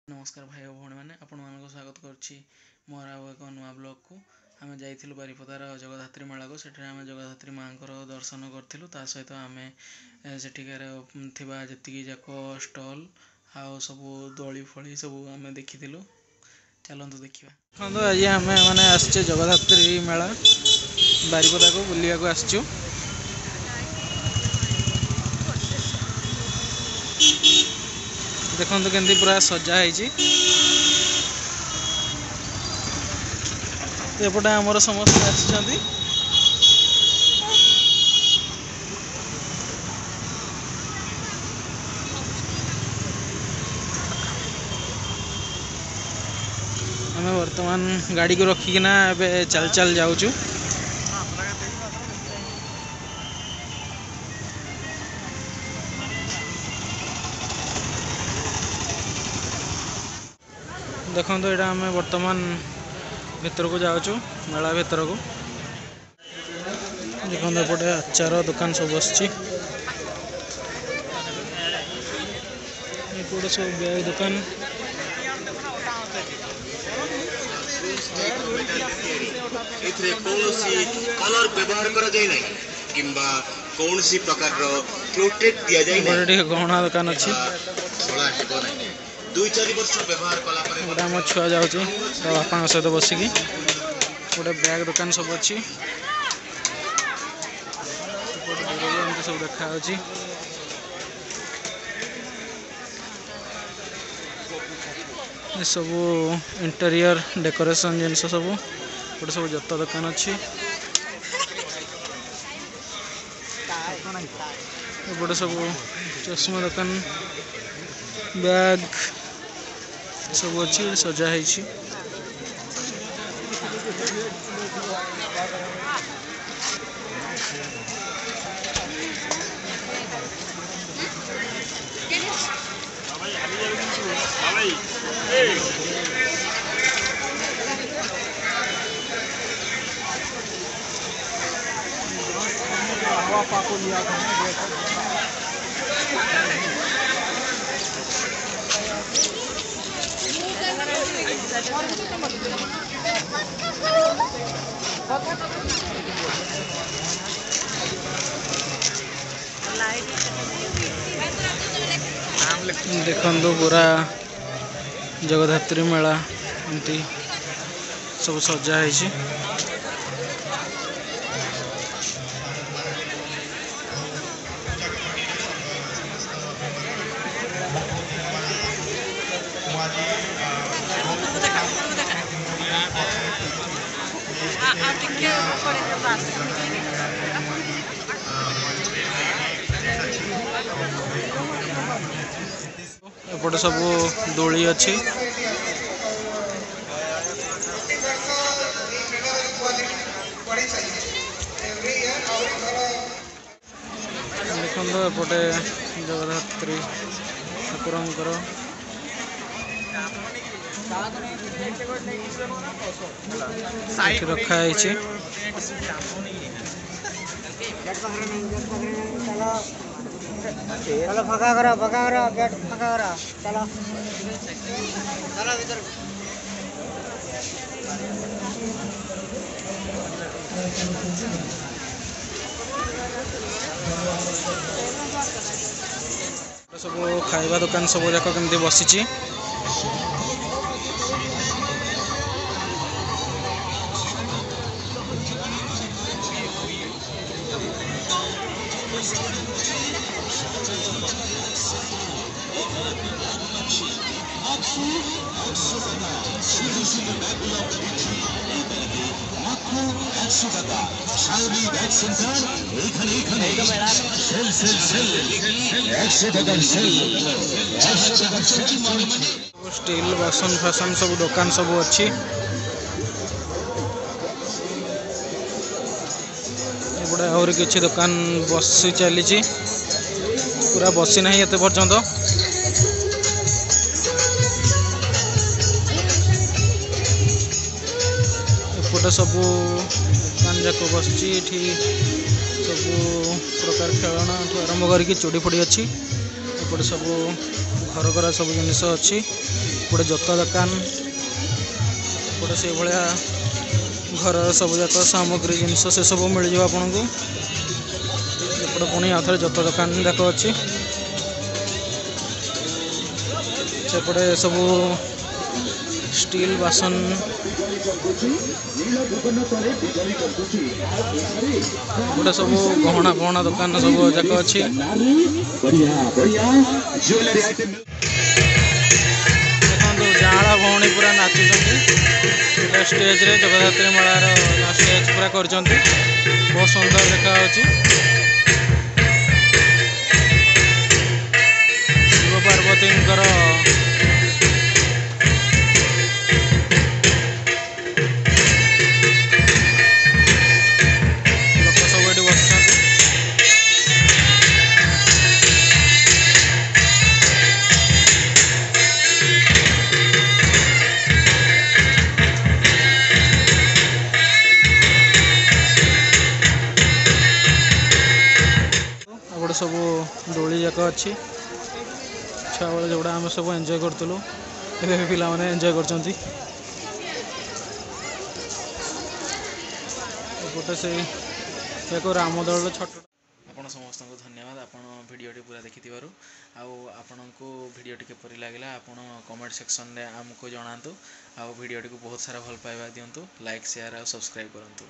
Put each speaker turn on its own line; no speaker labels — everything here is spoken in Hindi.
नमस्कार भाई और भौणी मैंने आपण मान स्वागत करुच्ची मोर आउ एक नुआ ब्लॉग को आम जाइलु बारिपदार जगधात्री मेला को सेठ आम जगधात्री माँ दर्शन करूँ ता सहित आम सेठिकार जी जाक स्टल आउ सब दोली फली सब आम देखी चलतु देखा देखो आज आम मैंने आसचे जगधात्री मेला बारिपदा को बुलिया को आसचु देखो केमती पूरा सजा एपटे आमर समस्त आम बर्तमान गाड़ी को रखिकिना चल चल जाऊँ देखो तो यहाँ आम बर्तमान भीतर को जाऊँ मेला भीतर को देखो एपटे आचार दुकान सब बसची सब बैग दुकान
कलर व्यवहार करा जाय नै किंबा कोनसी प्रकार रो प्रोटेक्ट दिया जाय नै
बड़े गहना दुकान अछि
थोड़ा हेबो नै 2-4 वर्ष व्यवहार कला परे
गोटा हम छुआ जाउची तो बापा सहित बसिकी गोटे बैग दुकान सब अच्छी सब देखा सब इंटीरियर डेकोरेशन जिनस सब गोटे सब जत दुकान अच्छी गोटे सब चश्मा दुकान बैग सब अच्छी सजा है देखो पूरा जगधात्री मेला एमती सब सजा है एपटे सब दोली अच्छी देखो एपटे जगधात्री ठाकुर रखा है
चलो फका करो गेट फका करो चलो चलो भीतर
सब खाइबा दुकान सब जाक केमती बसी स्टील बासन फैशन सब दुकान सब अच्छी और किसी दुकान बसी चली पूरा बसी ना ये पर्यंत एपटे सब दुकान जाक बसची सब प्रकार खेलना आरंभ करके चूड़ी फुड़ी अच्छी एपटे सब घर करा सब जिनिस अच्छी गोटे जोता दुकान गोटे से भाया घर सब जाक सामग्री जिनिस से सब मिल जाए आपन को एपटे पुणी आउ थे जोता दुकान जाक अच्छी सेपटे सब स्टील बासन गोटे सब गहना गहना दुकान सब जाक अच्छी देखो जाँला भौणी पूरा नाचुंट स्टेज रे जगद्धात्री मेलार स्टेज पूरा कर बहुत सुंदर देखा शिव पार्वती गोटे सब डोली जाक अच्छी छुआ बेले जोड़ा आम सब एंजॉय करूँ ए पिला माने एंजॉय कर गोटे से एक रामदोल छोट आपण समस्त को धन्यवाद आपण वीडियोटी पूरा देखि आपण को वीडियोटी किपरि लागला आपण कमेंट सेक्शन रे हमको जणातु आ वीडियोटी को बहुत सारा भल पाइबा दियंतु लाइक शेयर और सब्सक्राइब करंतु।